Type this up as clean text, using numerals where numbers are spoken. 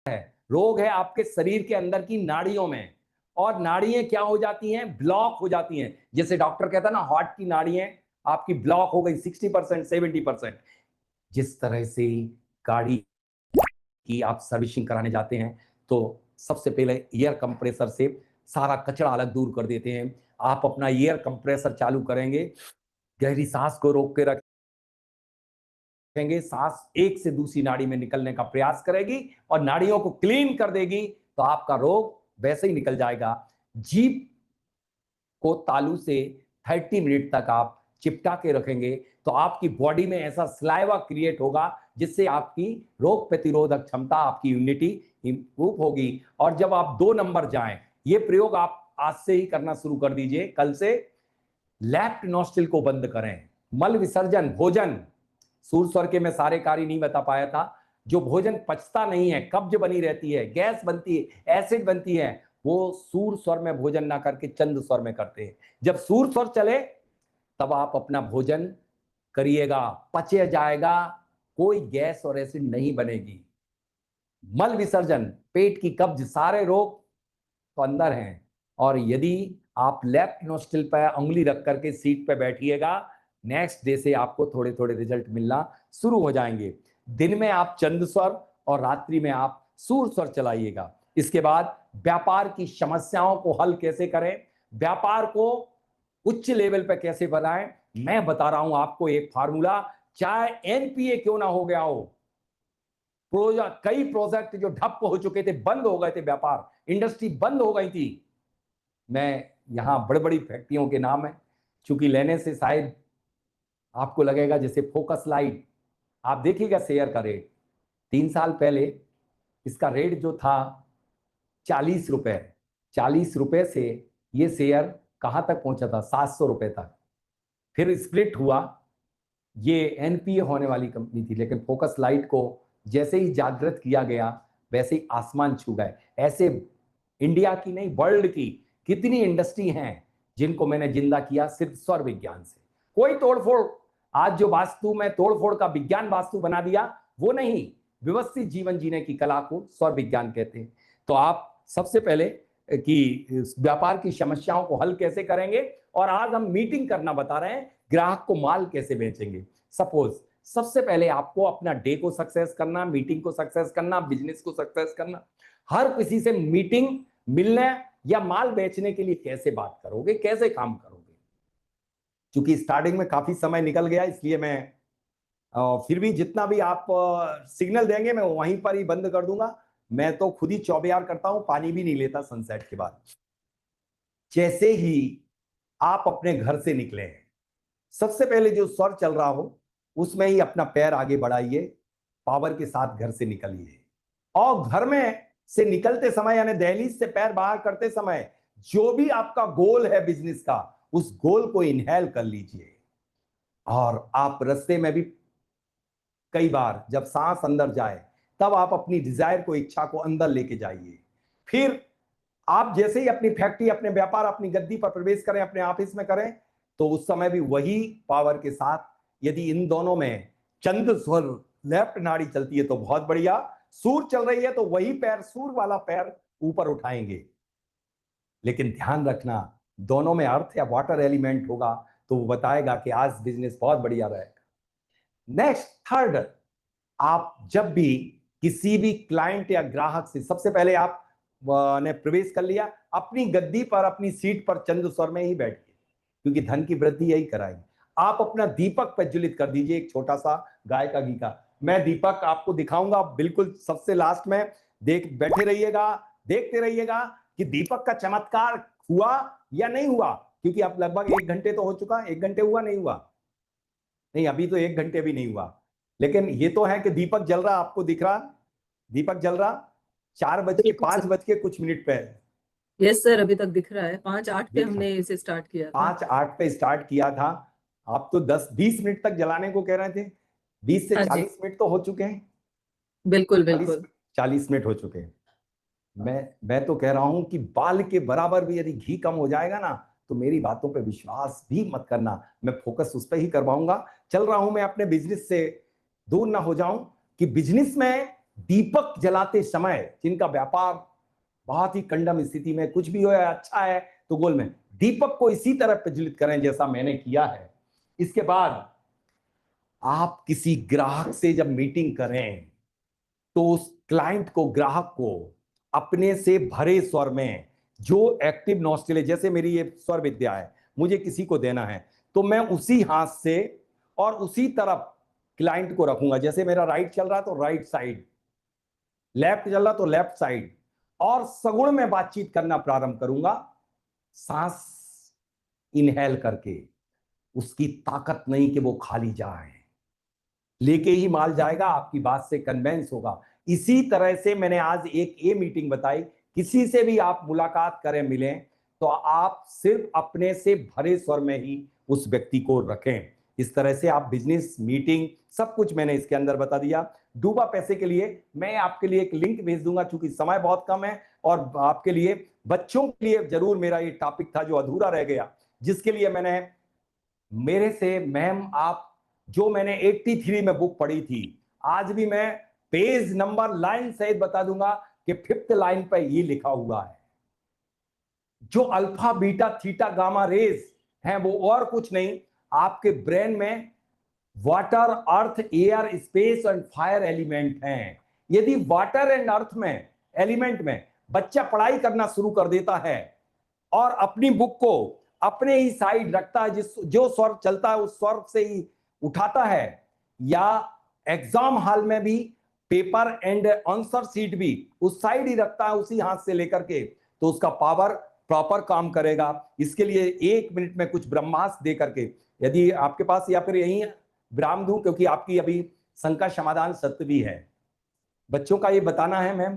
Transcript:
है, रोग है आपके शरीर के अंदर की नाड़ियों में, और नाड़ियां क्या हो जाती हैं, ब्लॉक हो जाती हैं। जैसे डॉक्टर कहता है ना, हार्ट की नाड़ियां आपकी ब्लॉक हो गई 60% 70%। जिस तरह से गाड़ी की आप सर्विसिंग कराने जाते हैं तो सबसे पहले एयर कंप्रेसर से सारा कचरा अलग दूर कर देते हैं। आप अपना एयर कंप्रेसर चालू करेंगे, गहरी सांस को रोक के रखेंगे, सांस एक से दूसरी नाड़ी में निकलने का प्रयास करेगी और नाड़ियों को क्लीन कर देगी, तो आपका रोग वैसे ही निकल जाएगा। जीभ को तालू से 30 मिनट तक आप चिपका के रखेंगे तो आपकी बॉडी में ऐसा स्लाइवा क्रिएट होगा जिससे आपकी रोग प्रतिरोधक क्षमता, आपकी इम्यूनिटी इंप्रूव होगी। और जब आप 2 नंबर जाएं, ये प्रयोग आप आज से ही करना शुरू कर दीजिए, कल से। लेफ्ट नॉस्ट्रिल को बंद करें, मल विसर्जन, भोजन, सूर स्वर के मैं सारे कार्य नहीं बता पाया था। जो भोजन पचता नहीं है, कब्ज बनी रहती है, गैस बनती है, एसिड बनती है, वो सूर स्वर में भोजन ना करके चंद स्वर में करते हैं। जब सूर स्वर चले तब आप अपना भोजन करिएगा, पचे जाएगा, कोई गैस और एसिड नहीं बनेगी। मल विसर्जन, पेट की कब्ज, सारे रोग तो अंदर हैं। और यदि आप लेफ्ट नोस्ट्रिल पर उंगली रख करके सीट पे बैठिएगा, नेक्स्ट डे से आपको थोड़े थोड़े रिजल्ट मिलना शुरू हो जाएंगे। दिन में आप चंद स्वर और रात्रि में आप सूर स्वर चलाइएगा। इसके बाद व्यापार की समस्याओं को हल कैसे करें, व्यापार को उच्च लेवल पे कैसे बनाएं, मैं बता रहा हूं आपको एक फार्मूला। चाहे एनपीए क्यों ना हो गया हो, कई प्रोजेक्ट जो ठप हो चुके थे, बंद हो गए थे, व्यापार इंडस्ट्री बंद हो गई थी। मैं यहां बड़ी बड़ी फैक्ट्रियों के नाम है, चूंकि लेने से शायद आपको लगेगा, जैसे फोकस लाइट, आप देखिएगा शेयर का रेट 3 साल पहले इसका रेट जो था 40 रुपए, 40 रुपए से ये शेयर कहां तक पहुंचा था, 700 रुपए तक। फिर स्प्लिट हुआ, ये एनपीए होने वाली कंपनी थी, लेकिन फोकस लाइट को जैसे ही जागृत किया गया वैसे ही आसमान छू गए। ऐसे इंडिया की नहीं, वर्ल्ड की कितनी इंडस्ट्री हैं जिनको मैंने जिंदा किया सिर्फ सौर विज्ञान से। कोई तोड़फोड़, आज जो वास्तु में तोड़फोड़ का विज्ञान वास्तु बना दिया, वो नहीं, व्यवस्थित जीवन जीने की कला को सौर विज्ञान कहते हैं। तो आप सबसे पहले कि व्यापार की समस्याओं को हल कैसे करेंगे, और आज हम मीटिंग करना बता रहे हैं, ग्राहक को माल कैसे बेचेंगे। सपोज सबसे पहले आपको अपना डे को सक्सेस करना, मीटिंग को सक्सेस करना, बिजनेस को सक्सेस करना। हर किसी से मीटिंग, मिलने या माल बेचने के लिए कैसे बात करोगे, कैसे काम करोगे। क्योंकि स्टार्टिंग में काफी समय निकल गया, इसलिए मैं फिर भी जितना भी आप सिग्नल देंगे मैं वहीं पर ही बंद कर दूंगा। मैं तो खुद ही चौबयार करता हूं, पानी भी नहीं लेता सनसेट के बाद। जैसे ही आप अपने घर से निकले, सबसे पहले जो स्वर चल रहा हो उसमें ही अपना पैर आगे बढ़ाइए, पावर के साथ घर से निकलिए। और घर में से निकलते समय, यानी दहलीज से पैर बाहर करते समय, जो भी आपका गोल है बिजनेस का, उस गोल को इनहेल कर लीजिए। और आप रास्ते में भी कई बार जब सांस अंदर जाए तब आप अपनी डिजायर को, इच्छा को अंदर लेके जाइए। फिर आप जैसे ही अपनी फैक्ट्री, अपने व्यापार, अपनी गद्दी पर प्रवेश करें, अपने ऑफिस में करें, तो उस समय भी वही पावर के साथ, यदि इन दोनों में चंद स्वर लेफ्ट नाड़ी चलती है तो बहुत बढ़िया, सूर चल रही है तो वही पैर, सूर वाला पैर ऊपर उठाएंगे। लेकिन ध्यान रखना, दोनों में अर्थ या वाटर एलिमेंट होगा तो वो बताएगा कि आज बिजनेस बहुत बढ़िया रहेगा। नेक्स्ट, थर्ड, आप जब भी किसी भी क्लाइंट या ग्राहक से, सबसे पहले आप ने प्रवेश कर लिया, अपनी गद्दी पर, अपनी सीट पर चंद स्वर में ही बैठिए, क्योंकि धन की वृद्धि यही कराएगी। आप अपना दीपक प्रज्वलित कर दीजिए, एक छोटा सा गाय का घी का। मैं दीपक आपको दिखाऊंगा बिल्कुल सबसे लास्ट में, देख बैठे रहिएगा, देखते रहिएगा कि दीपक का चमत्कार हुआ या नहीं हुआ। क्योंकि अब लगभग 1 घंटे तो हो चुका, 1 घंटे हुआ नहीं हुआ, नहीं अभी तो 1 घंटे भी नहीं हुआ, लेकिन ये तो है कि दीपक जल रहा, आपको दिख रहा दीपक जल रहा। 4:05 पे। यस सर, अभी तक दिख रहा है। 5:08 पे हमने इसे स्टार्ट किया था। 5:08 पे स्टार्ट किया था। आप तो 10-20 मिनट तक जलाने को कह रहे थे, 20 से 40 मिनट तो हो चुके हैं। बिल्कुल बिल्कुल 40 मिनट हो चुके हैं। मैं तो कह रहा हूं कि बाल के बराबर भी यदि घी कम हो जाएगा ना, तो मेरी बातों पे विश्वास भी मत करना, मैं फोकस उस पर ही करवाऊंगा। चल रहा हूं मैं, अपने बिजनेस से दूर ना हो जाऊं, कि बिजनेस में दीपक जलाते समय जिनका व्यापार बहुत ही कंडम स्थिति में, कुछ भी हो अच्छा है तो गोल में, दीपक को इसी तरह प्रज्वलित करें जैसा मैंने किया है। इसके बाद आप किसी ग्राहक से जब मीटिंग करें तो उस क्लाइंट को, ग्राहक को अपने से भरे स्वर में, जो एक्टिव नॉस्ट्रल, जैसे मेरी ये स्वर विद्या है, मुझे किसी को देना है तो मैं उसी हाथ से और उसी तरफ क्लाइंट को रखूंगा। जैसे मेरा राइट चल रहा है तो राइट साइड, लेफ्ट चल रहा तो लेफ्ट साइड, और सगुण में बातचीत करना प्रारंभ करूंगा, सांस इनहेल करके। उसकी ताकत नहीं कि वो खाली जाए, लेके ही माल जाएगा, आपकी बात से कन्वेंस होगा। इसी तरह से मैंने आज एक ये मीटिंग बताई, किसी से भी आप मुलाकात करें, मिलें, तो आप सिर्फ अपने से भरे स्वर में ही उस व्यक्ति को रखें। इस तरह से आप बिजनेस मीटिंग सब कुछ मैंने इसके अंदर बता दिया। डूबा पैसे के लिए मैं आपके लिए एक लिंक भेज दूंगा, चूंकि समय बहुत कम है, और आपके लिए, बच्चों के लिए जरूर मेरा ये टॉपिक था जो अधूरा रह गया, जिसके लिए मैंने मेरे से, मैम आप, जो मैंने 83 में बुक पढ़ी थी, आज भी मैं पेज नंबर लाइन सहित बता दूंगा कि 5th लाइन पर ये लिखा हुआ है, जो alpha beta theta gamma rays हैं वो और कुछ नहीं, आपके ब्रेन में water, earth, air, space and fire element हैं। यदि वाटर एंड अर्थ में, एलिमेंट में बच्चा पढ़ाई करना शुरू कर देता है और अपनी बुक को अपने ही साइड रखता है, जो स्वर चलता है उस स्वर से ही उठाता है, या एग्जाम हॉल में भी पेपर एंड आंसर सीट भी उस साइड ही रखता है, उसी हाथ से लेकर के, तो उसका पावर प्रॉपर काम करेगा। इसके लिए 1 मिनट में कुछ ब्रह्मास्त्र दे करके, यदि आपके पास, या फिर यही विराम दूं, क्योंकि आपकी अभी शंका समाधान सत्य भी है, बच्चों का ये बताना है मैम।